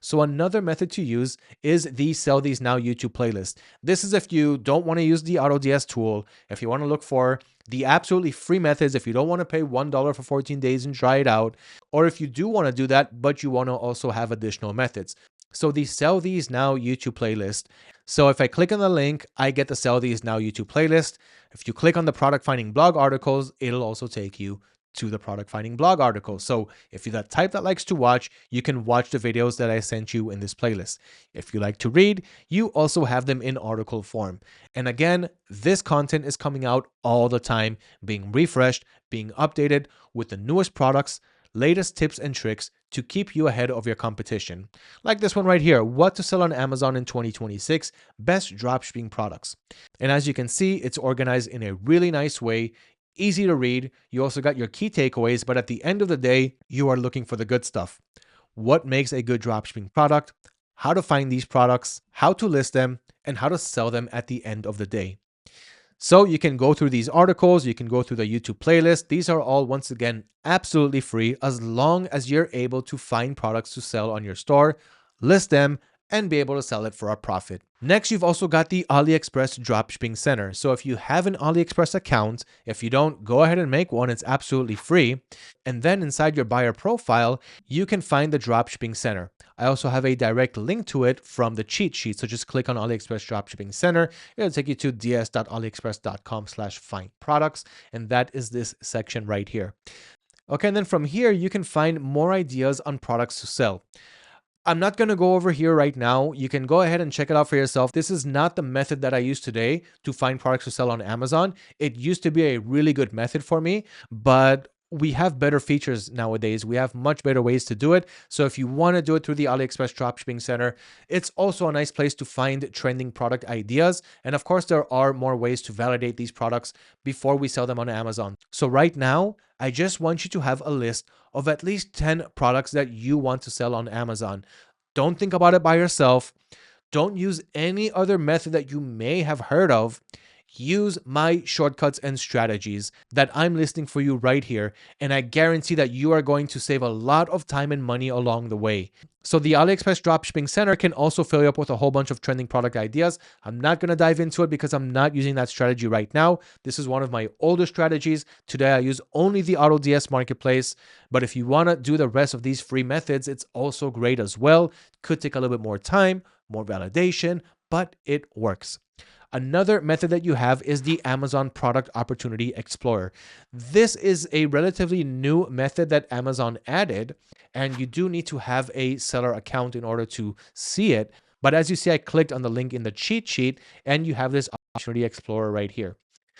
So another method to use is the Sell These Now YouTube playlist. This is if you don't want to use the AutoDS tool, if you want to look for the absolutely free methods, if you don't want to pay $1 for 14 days and try it out, or if you do want to do that, but you want to also have additional methods. So the Sell These Now YouTube playlist. So if I click on the link, I get the Sell These Now YouTube playlist. If you click on the product finding blog articles, it'll also take you to the product finding blog articles. So if you're that type that likes to watch, you can watch the videos that I sent you in this playlist. If you like to read, you also have them in article form. And again, this content is coming out all the time, being refreshed, being updated with the newest products, latest tips and tricks to keep you ahead of your competition. Like this one right here, what to sell on Amazon in 2026, best dropshipping products. And as you can see, it's organized in a really nice way, easy to read. You also got your key takeaways, but at the end of the day, you are looking for the good stuff. What makes a good dropshipping product, how to find these products, how to list them, and how to sell them at the end of the day. So you can go through these articles, you can go through the YouTube playlist. These are all, once again, absolutely free as long as you're able to find products to sell on your store, list them, and be able to sell it for a profit. Next, you've also got the AliExpress Dropshipping Center. So if you have an AliExpress account, if you don't, go ahead and make one. It's absolutely free. And then inside your buyer profile, you can find the Dropshipping Center. I also have a direct link to it from the cheat sheet. So just click on AliExpress Dropshipping Center. It'll take you to ds.aliexpress.com/find products. And that is this section right here. Okay, and then from here, you can find more ideas on products to sell. I'm not going to go over here right now. You can go ahead and check it out for yourself. This is not the method that I use today to find products to sell on Amazon. It used to be a really good method for me, but we have better features nowadays. We have much better ways to do it. So if you want to do it through the AliExpress Dropshipping Center, it's also a nice place to find trending product ideas. And of course, there are more ways to validate these products before we sell them on Amazon. So right now, I just want you to have a list of at least 10 products that you want to sell on Amazon. Don't think about it by yourself. Don't use any other method that you may have heard of. Use my shortcuts and strategies that I'm listing for you right here, and I guarantee that you are going to save a lot of time and money along the way. So the AliExpress Dropshipping Center can also fill you up with a whole bunch of trending product ideas. I'm not going to dive into it because I'm not using that strategy right now. This is one of my older strategies. Today I use only the AutoDS marketplace, but if you want to do the rest of these free methods, it's also great as well. Could take a little bit more time, more validation, but it works. Another method that you have is the Amazon Product Opportunity Explorer. This is a relatively new method that Amazon added, and you do need to have a seller account in order to see it. But as you see, I clicked on the link in the cheat sheet, and you have this Opportunity Explorer right here.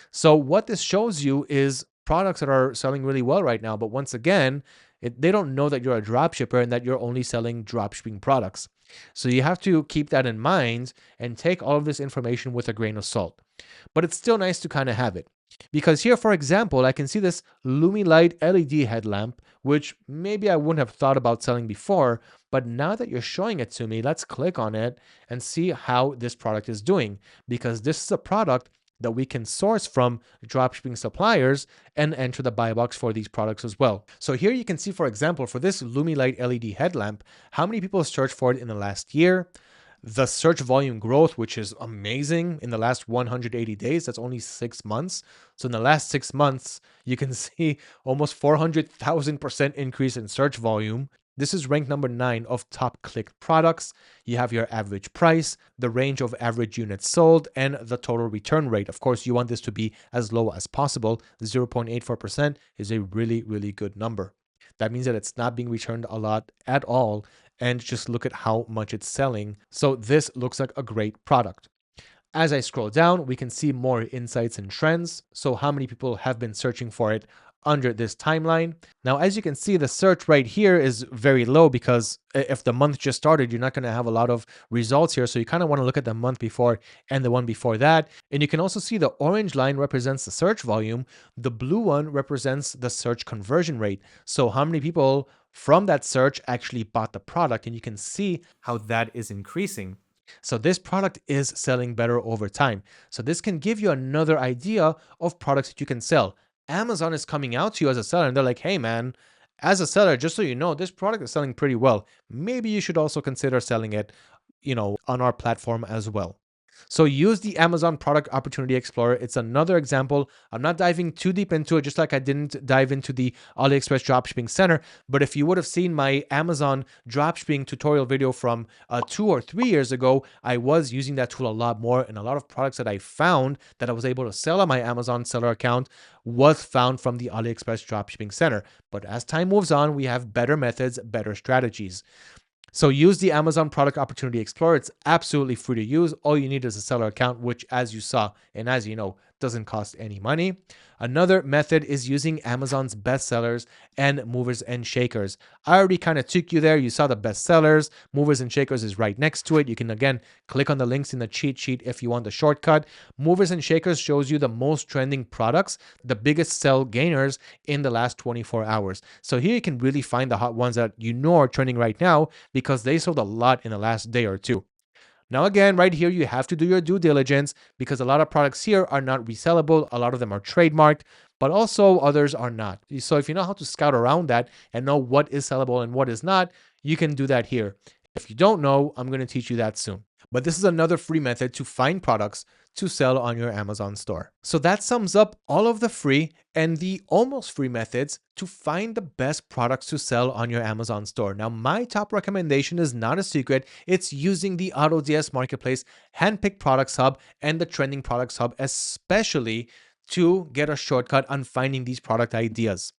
So what this shows you is products that are selling really well right now. But once again, they don't know that you're a dropshipper and that you're only selling dropshipping products. So you have to keep that in mind and take all of this information with a grain of salt. But it's still nice to kind of have it. Because here, for example, I can see this Lumilight LED headlamp, which maybe I wouldn't have thought about selling before. But now that you're showing it to me, let's click on it and see how this product is doing. Because this is a product that we can source from dropshipping suppliers and enter the buy box for these products as well. So here you can see, for example, for this Lumilight LED headlamp, how many people searched for it in the last year, the search volume growth, which is amazing in the last 180 days. That's only 6 months. So in the last 6 months, you can see almost 400,000% increase in search volume. This is ranked number 9 of top clicked products. You have your average price, the range of average units sold, and the total return rate. Of course, you want this to be as low as possible. 0.84% is a really, really good number. That means that it's not being returned a lot at all. And just look at how much it's selling. So this looks like a great product. As I scroll down, we can see more insights and trends. So how many people have been searching for it under this timeline. Now, as you can see, the search right here is very low because if the month just started, you're not going to have a lot of results here. So you kind of want to look at the month before and the one before that. And you can also see the orange line represents the search volume. The blue one represents the search conversion rate. So how many people from that search actually bought the product, and you can see how that is increasing. So this product is selling better over time. So this can give you another idea of products that you can sell. Amazon is coming out to you as a seller and they're like, hey man, As a seller, just so you know, this product is selling pretty well. Maybe you should also consider selling it, on our platform as well. So use the Amazon Product Opportunity Explorer. It's another example. I'm not diving too deep into it, just like I didn't dive into the AliExpress Dropshipping Center. But if you would have seen my Amazon Dropshipping tutorial video from 2 or 3 years ago, I was using that tool a lot more. And a lot of products that I found that I was able to sell on my Amazon seller account was found from the AliExpress Dropshipping Center. But as time moves on, we have better methods, better strategies. So use the Amazon Product Opportunity Explorer. It's absolutely free to use. All you need is a seller account, which, as you saw and as you know, doesn't cost any money. Another method is using Amazon's bestsellers and movers and shakers. I already kind of took you there. You saw the bestsellers. Movers and shakers is right next to it. You can, again, click on the links in the cheat sheet if you want the shortcut. Movers and shakers shows you the most trending products, the biggest sell gainers in the last 24 hours. So here you can really find the hot ones that you know are trending right now because they sold a lot in the last day or two. Now, again, right here, you have to do your due diligence because a lot of products here are not resellable. A lot of them are trademarked, but also others are not. So if you know how to scout around that and know what is sellable and what is not, you can do that here. If you don't know, I'm going to teach you that soon. But this is another free method to find products to sell on your Amazon store. So that sums up all of the free and the almost free methods to find the best products to sell on your Amazon store. Now, my top recommendation is not a secret. It's using the AutoDS Marketplace, Handpicked Products Hub, and the Trending Products Hub, especially to get a shortcut on finding these product ideas.